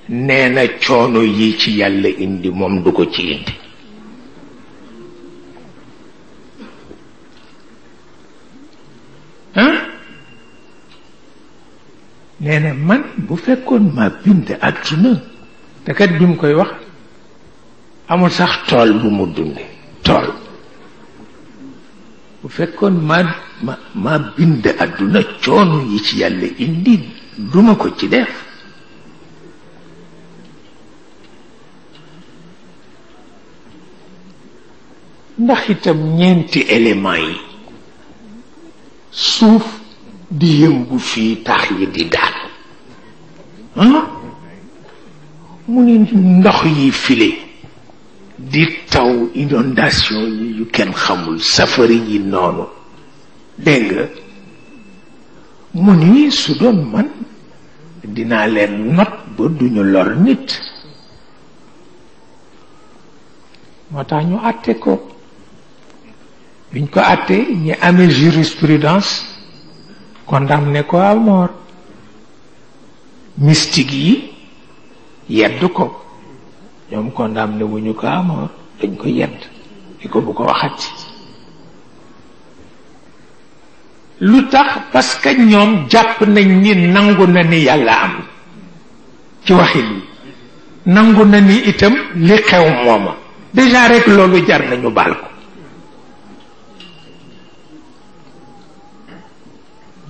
nee na coono yi ci yàlla indi moom du ko ci indi. nee na man bu fekkoon ma bind àdduna te kat bi mu koy wax amul sax tool bu mu dunde tool. bu fekkoon ma bind àdduna coono yi ci yàlla indi duma ko ci def. ndax itam ñeenti éléments yi suuf di yëngu fii tax yi di daanu mu ni ndox yi file di taw inondation yi yu kenn xamul safari yi noonu dégg nga mu ni su doon man dinaa leen not ba duñu lor nit. moo tax ñu àtte ko biñ ko àttee ñi amee jurisprudence condamné ko à mort. mystique yi yedd ko ñoom condamné wuñu ko à mort dañ ko yedd di ko bu ko waxati. lu tax parce que ñoom jàpp nañ ni nangu na ni yàlla am ci waxin yi nangu na ni itam li xew mooma déjà rek loolu jar nañu baal ko.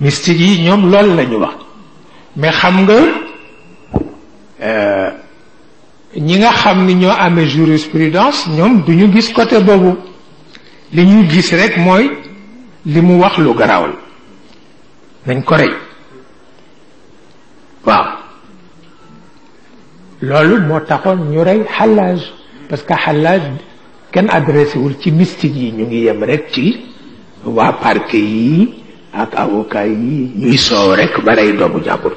mystique yi ñoom loolu lañu wax mais xam nga ñi nga xam ni ñoo amee jurisprudence ñoom duñu gis côté boobu li ñuy gis rek mooy li mu wax lu garaawal nañ ko rey waaw. loolu moo taxoon ñu rey Xallaaj parce que Xallaaj kenn adressé wul ci mystique yi ñu ngi yem rek ci waa parquet yi ak avocat yi ñuy soow rek ba rey doomu jàmbur.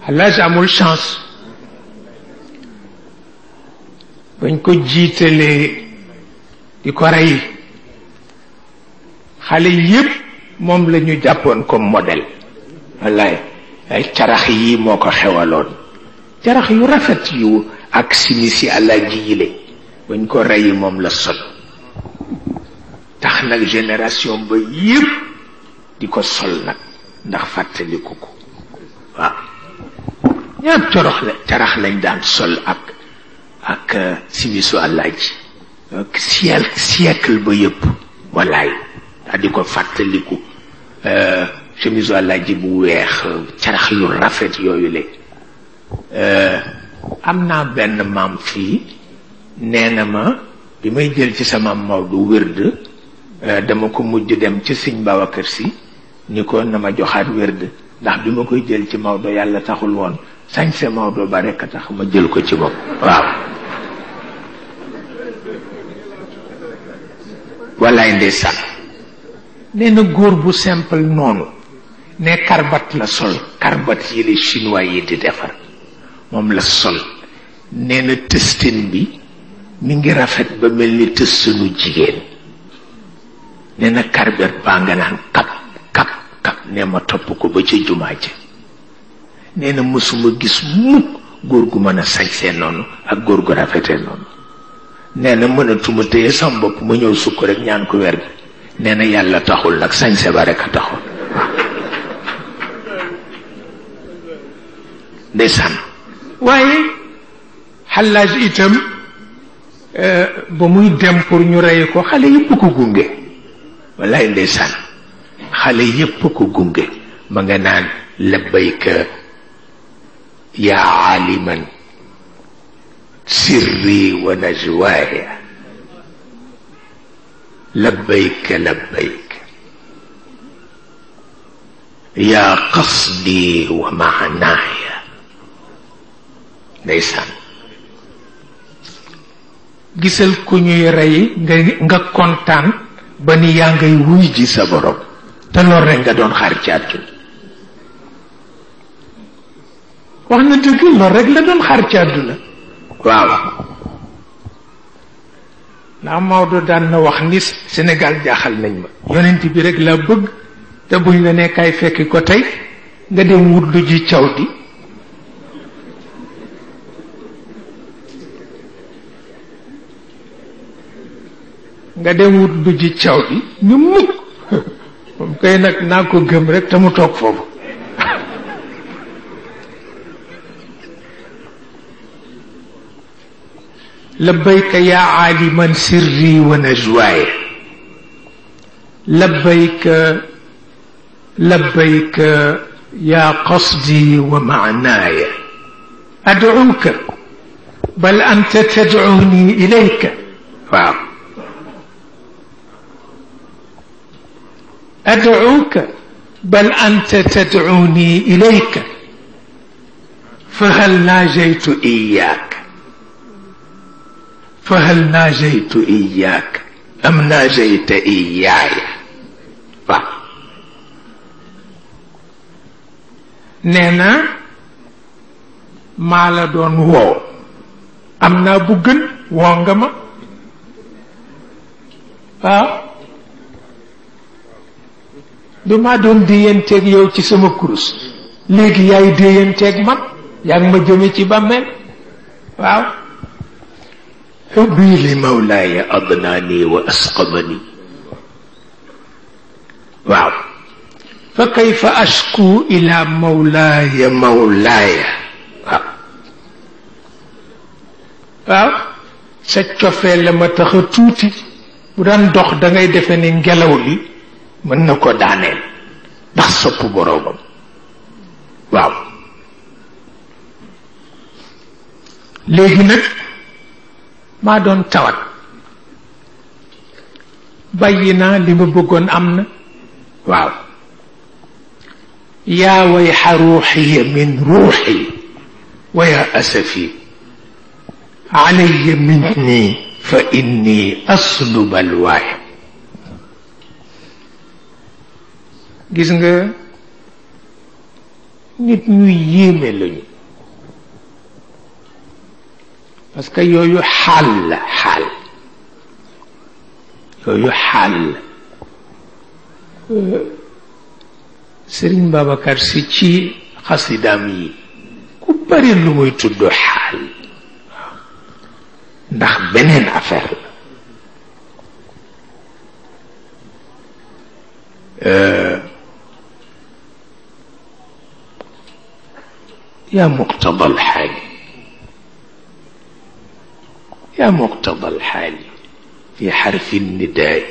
Xallaaj amul chance bañ ko jiitalee di ko rey xale yépp moom la ñu jàppoon comme modèle. wallaay ay carax yi moo ko xewaloon carax yu rafet yu ak simisi àllaaji yile bañ ko rey moom la sol tax nag génération ba yépp di ko sol nag ndax fàttaliku ko waaw. ñaar carax lañ daan sol ak simisu àllaaji ak siècle ba yépp wallaay daa di ko fàttaliku. chemise àllaaji bu weex carax yu rafet yooyu le am naa benn maam fii nee na ma bi may jël ci sama Maodo wérd dama ko mujj dem ci Sëñ Babacar Si ni ko na ma joxaat wérd ndax bi ma koy jël ci Maodo yàlla taxul woon sañse Maodo ba rekk a tax ma jël ko ci moom waaw. wallaay ndeysaan nee na góor bu simple noonu ne karbat la sol karbat yi les chinois yi di defar moom la sol nee na tëstin bi mi ngi rafet ba mel ni tëstinu jigéen nee na karbat baa nga naan kap kap kap nee ma topp ko ba ca jumaa ji nee na mësuma gis mukk góor gu mën a sañsee noonu ak góor gu rafetee noonu nee na mënatuma téye sam bopp ma ñëw sukk rek ñaan ko wer gi nee na yàlla taxul nag sañse ba rek a taxul ndeysaan. waaye Xallaaj itam ba muy dem pour ñu rey ko xale yépp ko gunge wallaay ndeysaan xale yépp ko gunge ma nga naan labbayka yaa aaliman sirri wa najwaaya labbayka labbayka yaa qasdi wa maanaaya ndeysaan. gisal ku ñuy rey nga kontaan ba ni yaa ngay wuy ji sa borom te loolu rekk nga doon xaar ci àdduna wax na dëgg loolu rek la doon xaar ci àdduna waaw ndax Maodo daan na wax ni Sénégal jaaxal nañ ma yonent bi rek laa bëgg te buñ la nekkaay fekki ko tey nga dem wut lu ji caw di nga dem wut lu ji caw di ñu mukk moom kay nag naa ko gëm rek te mu toog foofu لبيك يا عالما سري ونجواي لبيك لبيك يا قصدي ومعناي أدعوك بل أنت تدعوني إليك أدعوك بل أنت تدعوني إليك فهل ناجيت إياك فهل ناجيت إياك أم ناجيت إياي نينا ما لا دون وو أمنا بوغن وانغما duma doon déyanteeg yow ci sama kurus léegi yaay déyanteeg man yaa ngi ma jëme ci bàmmeel waaw حبي لمولاي أضناني وأسقمني واو فكيف أشكو إلى مولاي مولاي waaw sa cofee la ma tax a tuuti bu daan dox da ngay defe ni ngelaw li mën na ko daaneel ndax sopp boroomam waaw léegi nag maa doon tawat bàyyi naa li ma bëggoon am na waaw yaa wayxa ruuxiya min ruuxi wa yaa asafi alayya minni fa inni aslub alwaay gis nga nit ñuy yéeme lañu parce que yooyu xaal la xaal yooyu xaal la Sëriñ Babacar Si ci xasidaam yi ku bari lu muy tudd xaal ndax beneen affaire la yaa muqtada alxaali يا مقتضى الحال في حرف النداء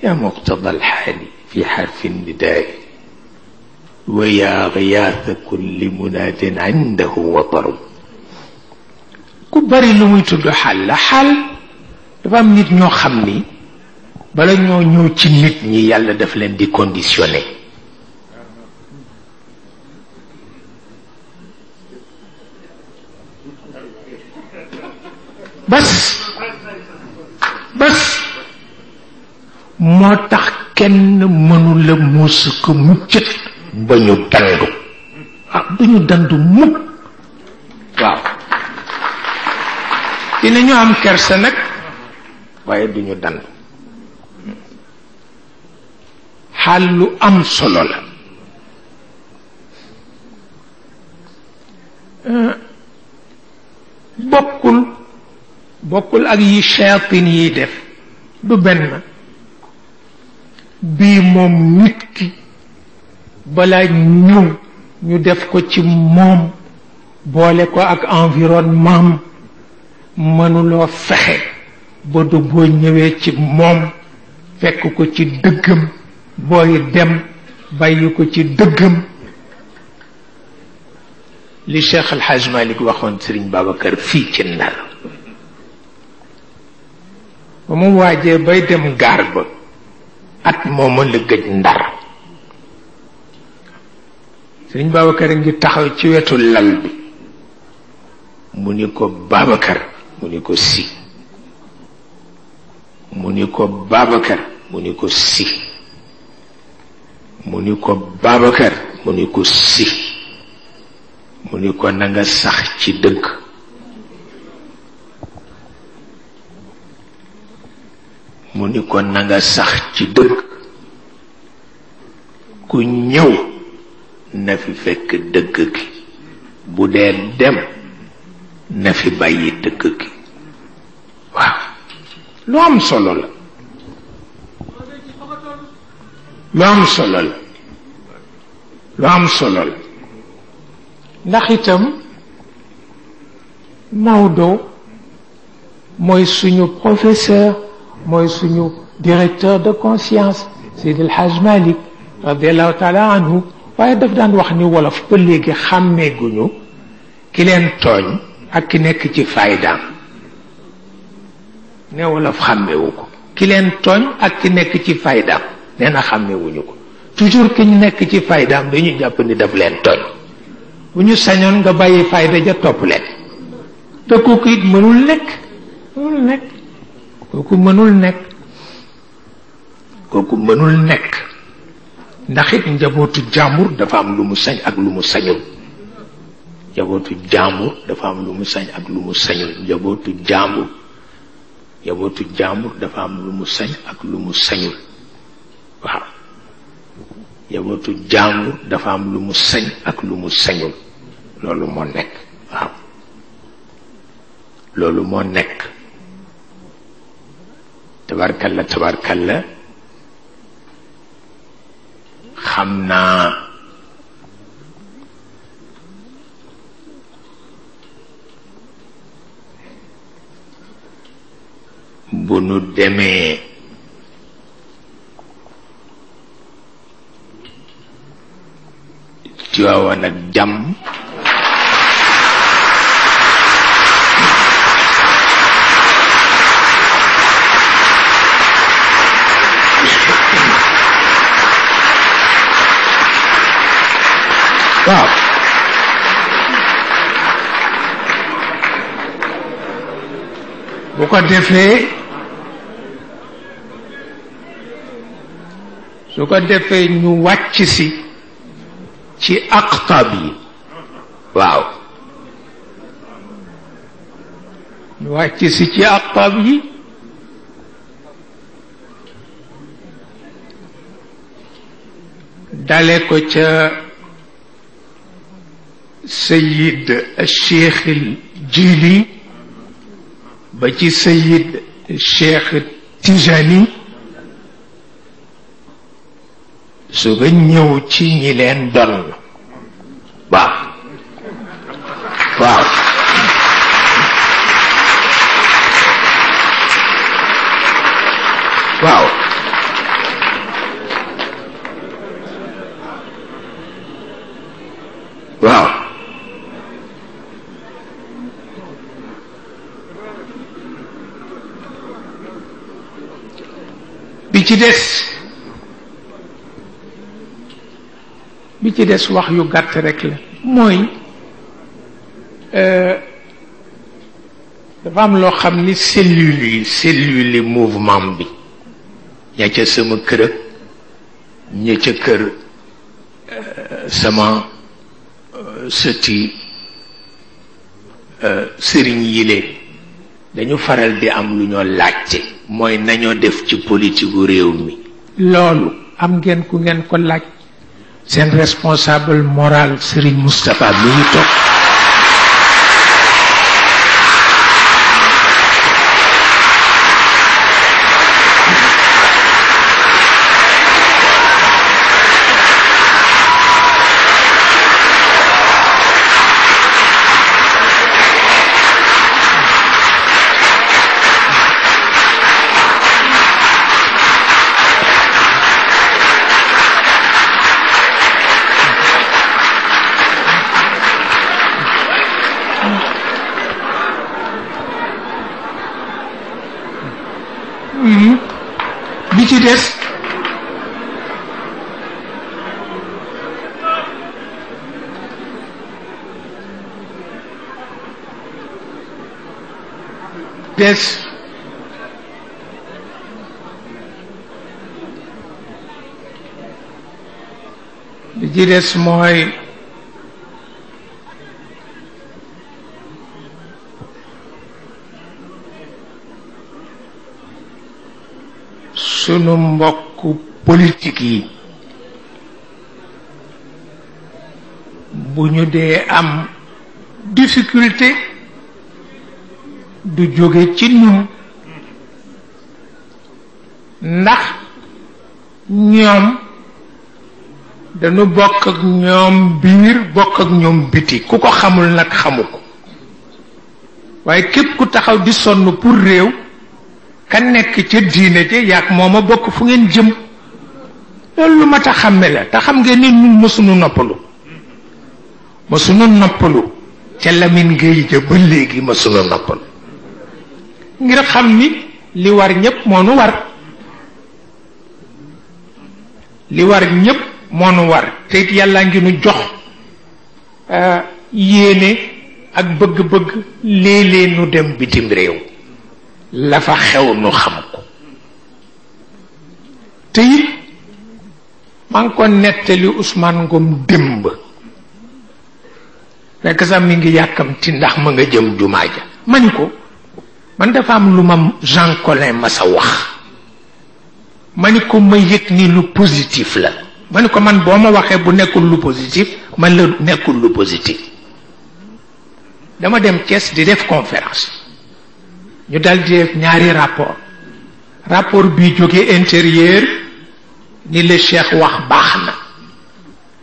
يا مقتضى الحال في حرف النداء ويا غياث كل مناد عنده وطر كبري لو muy tudd xal la xal dafa am nit ñoo xam ni bala ñoo ñëw ci nit ñi yàlla daf leen di conditionné bas moo tax kenn mënula muus ko muccët ba ñu dandu duñu dandu mukk waaw dinañu am kersa nag waaye duñu dandu xaal lu am solo la bokkul ak yi shayatin yi def du benn bii moom nit ki balaa ñëw ñu def ko ci moom boole ko ak environnement mënuloo fexe ba du boo ñëwee ci moom fekk ko ci dëggam booy dem bàyyi ko ci dëggam li Cheikh El Hadj Malick waxoon Serigne Babacar fii ci Ndar ba mu waajee bay dem gaar ba at mooma la gëj Ndar Serigne Babacar ngi taxaw ci wetu lal bi mu ni ko Babacar mu ni ko si mu ni ko Babacar mu ni ko si mu ni ko Babacar mu ni ko si mu ni ko na nga sax ci dëgg mu ni ko na nga sax ci dëgg ku ñëw na fi fekk dëgg gi bu dee dem na fi bàyyi dëgg gi waaw lu am solo la lu am solo la lu am solo la ndax itam Maodo mooy suñu professeur mooy suñu directeur de conscience Seydi El Hadj Malick radiallahu taala anhu waaye daf daan wax ni wolof ba léegi xàmmeeguñu ki leen tooñ ak ki nekk ci faydaam ne wolof xàmmeewu ko ki leen tooñ ak ki nekk ci faydaam nee na xàmmewuñu ko toujours ki ñu nekk ci faydaam dañu jàpp ni daf leen tooñ bu ñu sañoon nga bàyyi fayda ja topp leen te kooku it mënul nekk kooku mënul nekk ndax it njabootu jàmbur dafa am lu mu sañ ak lu mu sañul njabootu jàmbur dafa am lu mu sañ ak lu mu sañul njabootu jàmbur dafa am lu mu sañ ak lu mu sañul waaw njabootu jàmbur dafa am lu mu sañ ak lu mu sañul loolu moo nekk waaw loolu moo nekk tabarkalla xam naa bu nu demee Tiwaawan ak jàmm waaw bu ko defee su ko defee ñu wàcc si ci aqtab yi waaw ñu wàcc si ci aqtab yi dale ko ca Sayid Cheikh Jili ba ci Sayid Cheikh Tijani su nga ñëw ci ñi leen doon waaw waaw waaw waaw bi ci des wax yu gàtt rek la mooy dafa am loo xam ni cellule mouvement bi ña ca sama kër ak ña ca kër sama sëti sëriñ yile dañu faral di am lu ñoo laajte mooy nañoo def ci politique gu réew mi loolu am ngeen ku ngeen ko laaj seen responsable moral Serigne Moustapha mi ngi toog bi ci des ji des mooy sunu mbokku politique yi bu ñu dee am difficulté du jóge ci ñun ndax ñoom dañu bokk ak ñoom biir bokk ak ñoom biti ku ko xamul nag xamu ko waaye képp ku taxaw di sonn pour réew ka nekk ca diine ja yaag mooma bokk fu ngeen jëm loolu lu mat a xàmme la te xam ngeen ni ñun mësunu noppalu ca Lamine Gueye ja ba léegi mësunu noppalu ngir xam ni li war ñépp moo nu war li war ñépp moo nu war te it yàlla ngi nu jox yéene ak bëgg-bëgg léeg-léeg nu dem bitim réew la fa xew nu xam ko te it maa ngi ko nettali Ousmane Ngom démb fekk sax mi ngi yàkkamti ndax ma nga jëm jumaa ja ma ni ko man dafa am lu ma Jean Collin ma sa wax ma ni ko ma yëg ni lu positif la ma ni ko man boo ma waxee bu nekkul lu positif man la nekkul lu positif dama dem Thiès di def conférence ñu dal di def ñaari rapport bi jóge intérieur ni le cheikh wax baax na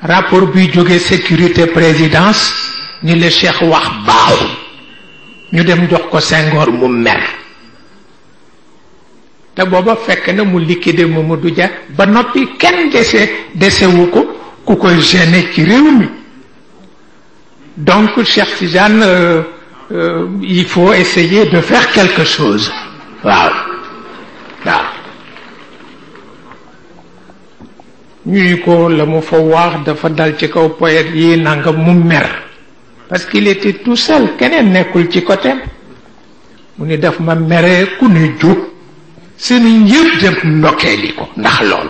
rapport bi jóge sécurité présidence ni le cheikh wax baaxul ñu dem jox ko Senghor mu mer te booba fekk na mu liquider Mamadou Dia ba noppi kenn desewu ko ku koy gêner ci réew mi donc Cheikh Tidiane il faut essayer de faire quelque chose waaw ñu ko la mu fa wax dafa dal ci kaw poète yi nanga mu mer parce qu'il était tout seul keneen nekkul ci côté mu ni daf ma mere ku ne jóg seen yëpp dem ndokkeeli ko ndax lool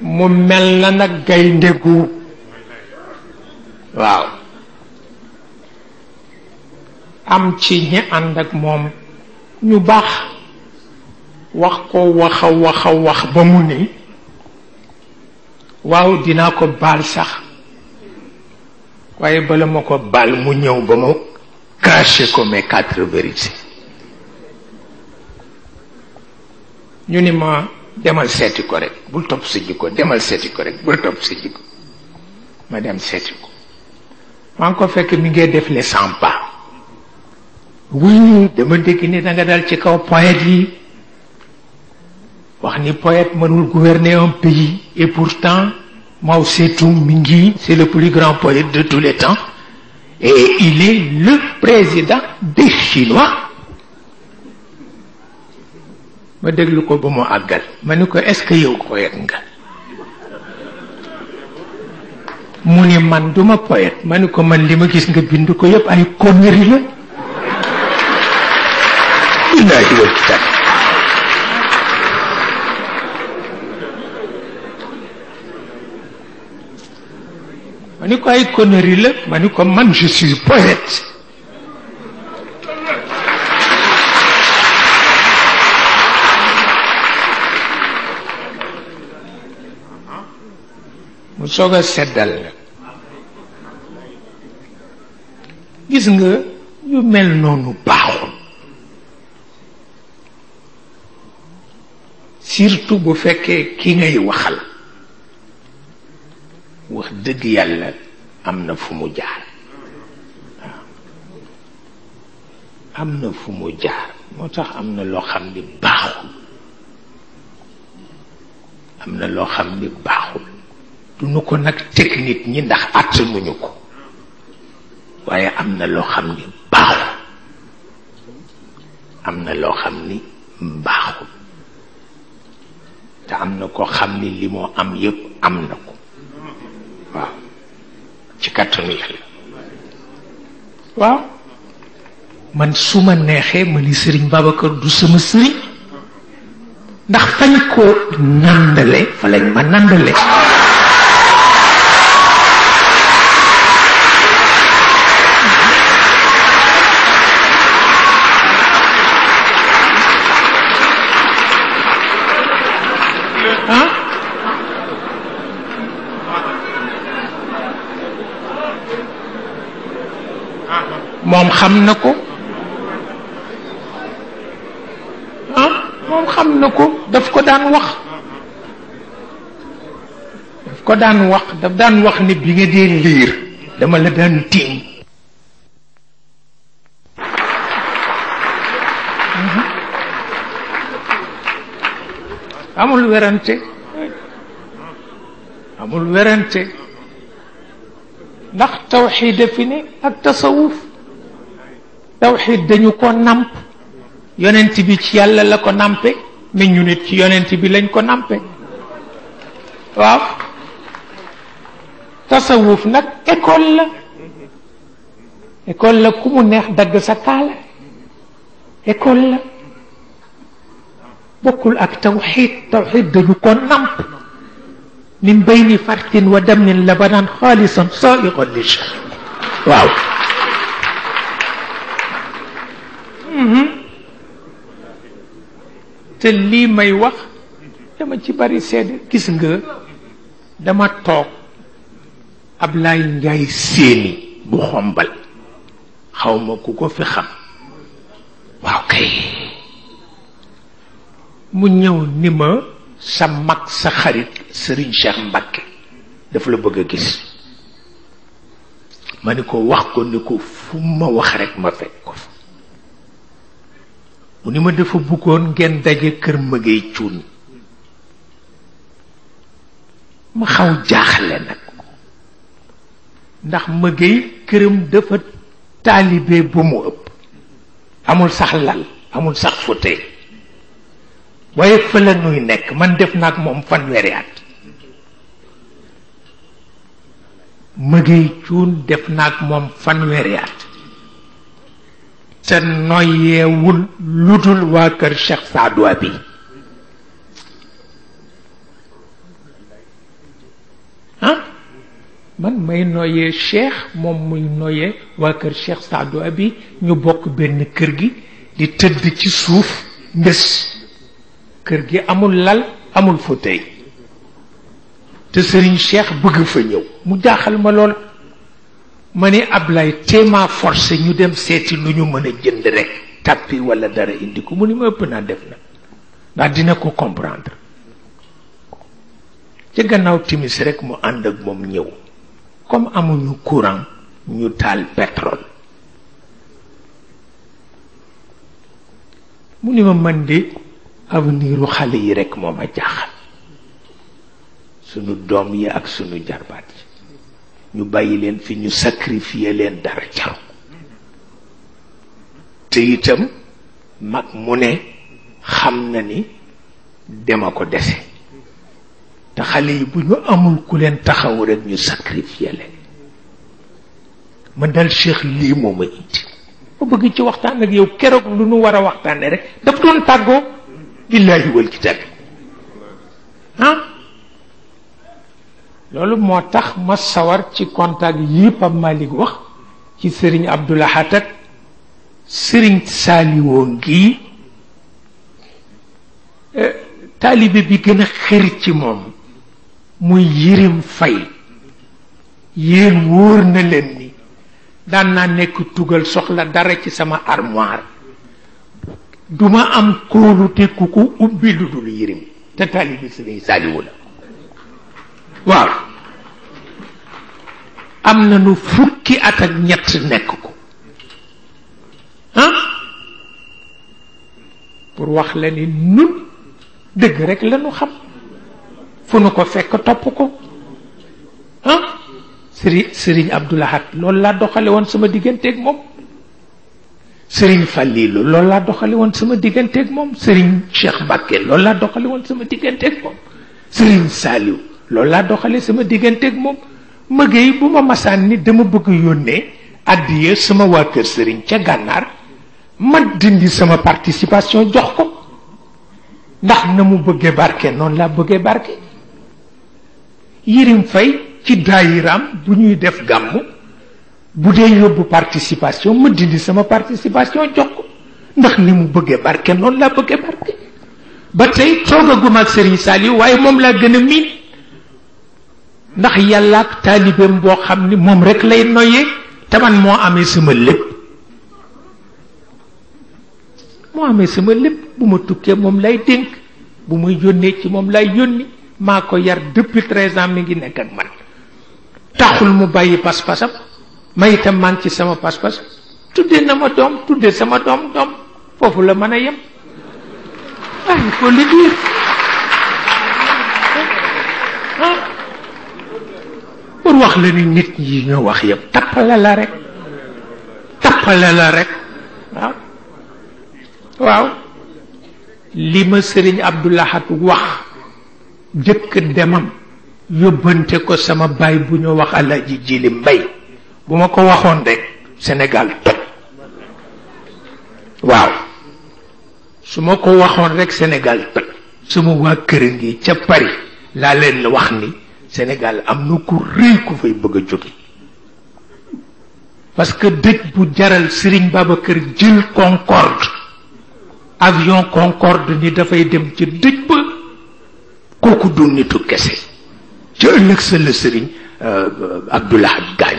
mu mel na nag gaynde gu waaw am ci ñi ànd ak moom ñu baax wax ko wax ba mu ni waaw dinaa ko baal sax waaye bala ma ko baal mu ñëw ba ma craché ko mes 4 vérités ñu ni ma demal seeti ko rek bul topp sa jikko demal seeti ko rek bul topp sa jikko ma dem seeti ko maa ngi ko fekk mi ngee def les 100 pas oui dama dégg ni da nga dal ci kaw poète yi wax ni poète mënul gouverner un pays et pourtant Mao Tse-tung mi ngi c'est le plus grand poète de tous les temps et il est le président des Chinois ma déglu ko ba mu àggal ma ni ko est-ce que yow poète nga mu ni man duma poète ma ni ko man li ma gis nga bind ko yépp ay conneries la billahi wal kitab ma ni ko ay conneries la ma ni ko man je suis poète mu soog a seddal la gis nga yu mel noonu baaxul surtout bu fekkee ki ngay waxal wax dëgg yàlla am na fu mu jaar waaw am na fu mu jaar moo tax am na loo xam ni baaxul am na loo xam ni baaxul du nu ko nag teg nit ñi ndax àttanuñu ko waaye am na loo xam ni baaxul am na loo xam ni baaxul te am na ko xam ni li moo am yépp am na ko waaw ci kàttanu yàlla waaw man su ma neexee ma ni sëriñ Babacar du sama sëriñ ndax fañ ko nandale fa lañ ma nandale moom xam na ko moom xam na ko daf ko daan wax daf daan wax ni bi nga dee liir dama la daan tiim amul werante ndax tawxiid fi ne ak tasawuf tawxiid dañu ko namp yonent bi ci yàlla la ko nampe mais ñu nit ci yonent bi lañ ko nampe waaw tasawuf nag école la ku mu neex dagg sa kaala école la bokkul ak tawxiid dañu ko namp min bayni fartin wa damin labanan xaalisan saiqan li shari waaw te lii may wax dama ci bari seede gis nga dama toog Ablaay Njaay Séeni bu Xombal xawma ku ko fi xam waaw kay mu ñëw ni ma sa mag sa xarit Sëriñ Cheikh Mbakke daf la bëgg a gis ma ni ko wax ko ni ko fu ma wax rek ma fekk ko fa mu ni ma dafa bëggoon ngeen daje kër Mëgey Cuun ma xaw jaaxle nag ndax Mëgey këram dafa taalibe bu mu ëpp amul sax lal amul sax fauteuil waaye fa la nuy nekk man def naag moom fanweeri at Mëgey Cuun def naag moom fanweeri at te noyeewul ludul waa kër Cheikh Saadu Abi man may noyee Cheikh moom muy noyee waa kër Cheikh Saadu Abi ñu bokk benn kër gi di tëdd ci suuf mbés kër gi amul lal amul fauteuil te Serigne Cheikh bëgg fa ñëw mu jaaxal ma lool ma ne Ablaye téema forcé ñu dem seeti lu ñu mën a jënd rek tappi wala dara indi ko mu ni ma ëpp naa def na ndax dina ko comprendre ca gannaaw timis rek mu ànd ak moom ñëw comme amuñu courant ñu taal pétrole mu ni ma man de aveniru xale yi rek moo ma jaaxal sunu doom yi ak sunu jarbaat yi ñu bàyyi leen fi ñu sacrifier leen dara jaru te itam mag mu ne xam na ni dema ko dese te xale yi bu ñu amul ku leen taxaw rek ñu sacrifier leen man dal Cheikh lii moo ma indi ma bëgg ci waxtaan ak yow keroog lu nu war a waxtaane rek daf doon tàggoo billaahi wal kitaab loolu moo tax ma sawar ci contact yi Pape Malick wax ci Serigne Abdou Lahad ak Serigne Saliou ngi taalibe bi gën a xër ci moom muy Yirim Fay yéen wóor na leen ni daan naa nekk tugal soxla dara ci sama armoire duma am kóolute ku ko ubbi lu dul Yirim te taalibe Serigne Saliou la waaw am na nu fukki at ak ñett nekk ko pour wax la ni nun dëgg rek la nu xam fu nu ko fekk topp ko Sëriñ Abdou Lahad loolu laa doxale woon sama digganteeg moom Sëriñ Fallilu loolu laa doxale woon sama digganteeg moom Sëriñ Cheikh Mbacké loolu laa doxale woon sama digganteeg moom Sëriñ Saliou loolu laa doxale sama digganteeg moom Mëgey bu ma masaan ni dama bëgg yónnee addiya sama waa kër sëriñ ca gànnaar ma dindi sama participation jox ko ndax na mu bëggee barke noonu laa bëggee barke. Yérim Fay ci daayiraam bu ñuy def gàmmu bu dee yóbbu participation ma dindi sama participation jox ko ndax ni mu bëggee barke noonu laa bëggee barke. ba tey toogaguma ak Serigne Saliou waaye moom laa gën a miin ndax yàlla ak taalibeem boo xam ni moom rek lay noyyee te man moo amee sama lépp. moo amee sama lépp bu ma tukkee moom lay dénk bu may yónnee ci moom lay yónni maa ko yar depuis 13 ans mi ngi nekk ak man taxul mu bàyyi pas-pasam ma itam maa ngi ci sama pas-pas tuddee na ma doom tuddee sama doom foofu la mën a yem. Ah, il faut le dire. Pour wax la ni nit ñi ñoo wax yëpp tappale la rek waaw waaw li ma sëriñ Abdou Lahad wax jëkk demam yóbbante ko sama baay bu ñu wax Alaaji Jili Mbay bu ma ko waxoon rek Sénégal toj waaw su ma ko waxoon rek Sénégal toj suma waa kër ngi ca Paris laa leen wax ni Sénégal am na ku rëy ku fay bëgg a jóge parce que dëj bu jaral Serigne Babacar jël Concorde avion Concorde ni dafay dem ci dëj ba kooku du nitu kese ca ëllëg sa la Serigne Abdou Lahad gaañ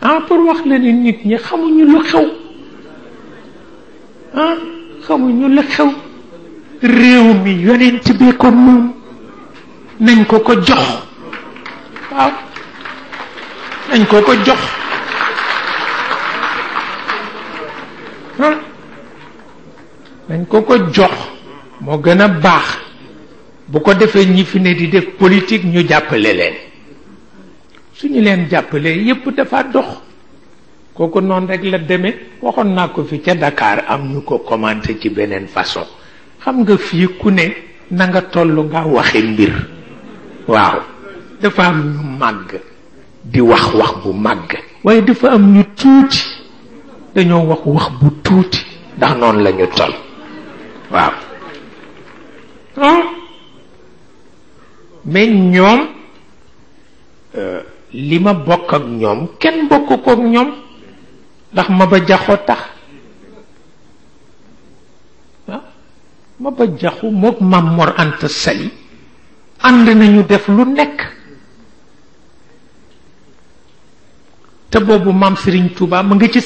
waaw pour wax la ni nit ñi xamuñu lu xew xamuñu lu xew réew mi yonent bi ko moom nañ ko ko jox waaw nañ ko ko jox nañ ko ko jox moo gën a baax bu ko defee ñi fi ne di def politique ñu jàppale leen suñu leen jàppalee yépp dafa dox kooku noonu rek la demee waxoon naa ko fi ca Dakar am ñu ko commenté ci beneen façon xam nga fii ku ne na nga toll nga waxe mbir waaw dafa am ñu màgg di wax bu màgg waaye dafa am ñu tuuti dañoo wax bu tuuti ndax noonu la ñu toll waaw mais ñoom li ma bokk ak ñoom kenn bokk ko ak ñoom ndax Maba Jaxu tax waaw Maba Jaxu mook Mam Mor Anta Sali ànd nañu def lu nekk te boobu Maam Serigne Touba ma nga ci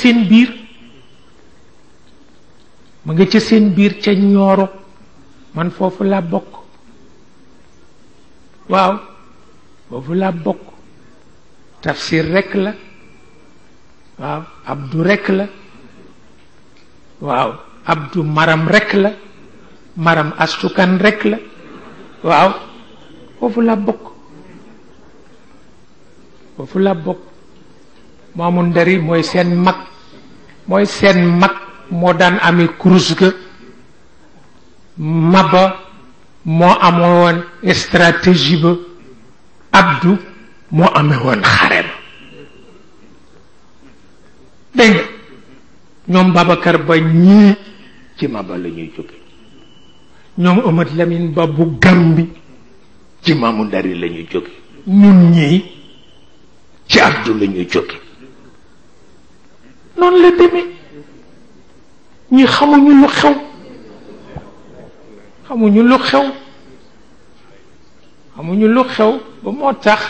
seen biir ca Ñooro man foofu laa bokk waaw foofu laa bokk tafsir rekk la waaw Abdou rekk la waaw Abdou Maram rekk la Maram Astukan rekk la waaw foofu laa bokk Maamu Ndari mooy seen mag moo daan amee kurus ga Maba moo amoon stratégie ba Abdou moo amee woon xare ba dégg nga ñoom Babacar Ba ñii ci Maba la ñuy jóge ñoom Amadou Lamine Ba bu Gambi ci Maamu Ndari la ñuy jóge ñun ñii ci Abdou la ñuy jóge noonu la demee ñi xamuñu lu xew ba moo tax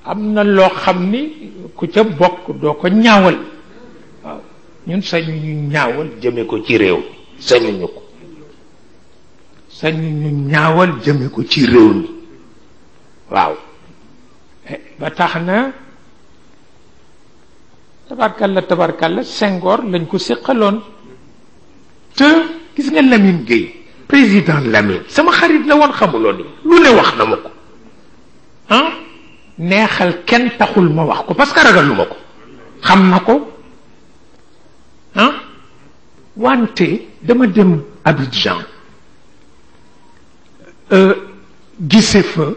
am na loo xam ni ku ca bokk doo ko ñaawal waaw ñun sañuñu ñaawal jëme ko ci réew mi sañuñu ñaawal jëme ko ci réew mi waaw ba tax na tabarkalla Senghor lañ ko séqaloon te gis nga Lamine Gueye président Lamine sama xarit la woon xamuloo ni lu ne wax na ma ko neexal kenn taxul ma wax ko parce que ragalu ma ko xam na ko wante dama dem Abidjan gise fa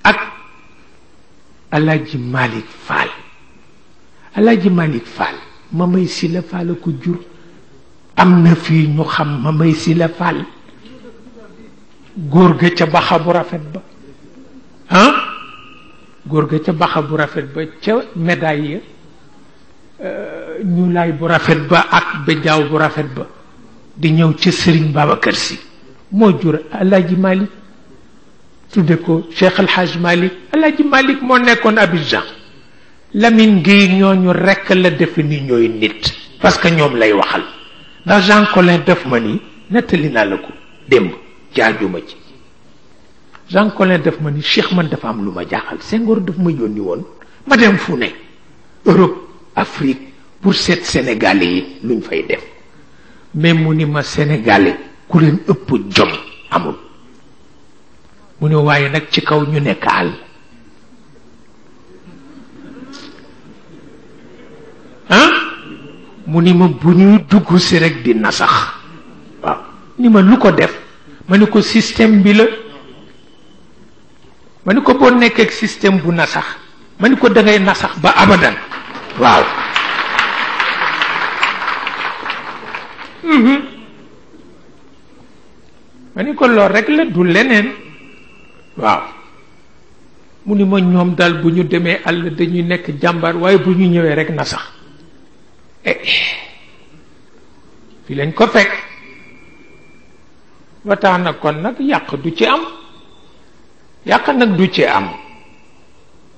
ak Alaaji Malick Fall. Alaaji Malick Fall Mamay Sila Fall ko jur. am na fii ñu xam Mamay Sila Fall góor ga ca baxa bu rafet ba góor ga ca baxa bu rafet ba ca médaille ñu laay bu rafet ba ak bejaaw bu rafet ba di ñëw ca Sëriñ Babacar Si moo jur Alaaji Malick tudde ko Cheikh El Hadj Malick. Alaaji Malick moo nekkoon Abidjan. Lamine Gueye ñooñu rekk la defe ni ñooy nit parce que ñoom lay waxal ndax Jean Collin def ma ni nettali naa la ko démb jaajuma ci Jean Collin def ma ni Cheikh man dafa am lu ma jaaxal Senghor daf ma yónni woon ma dem fu ne Europe Afrique pour seet Sénégalais yi luñ fay def mais mu ni ma Sénégalais ku leen ëpp jom amul mu ne waaye nag ci kaw ñu nekk àll mu ni ma bu ñuy dugg si rek di nasax waaw ni ma lu ko def ma ni ko système bi la ma ni ko boo nekkee système bu nasax ma ni ko dangay nasax ba abadan waaw ma ni ko lool rek la du leneen waaw mu ni ma ñoom daal bu ñu demee àll dañuy nekk jàmbaar waaye bu ñu ñëwee rek nasax fi lañ ko fekk ba tax na kon nag yàq du ci am yàq nag du ci am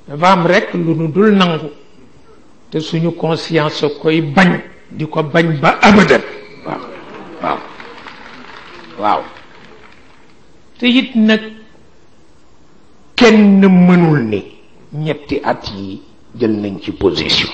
dafa am rekk lu nu dul nangu te suñu conscience koy bañ di ko bañ ba abadan waaw waaw waaw te it nag kenn mënul ni ñetti at yi jël nañ ci position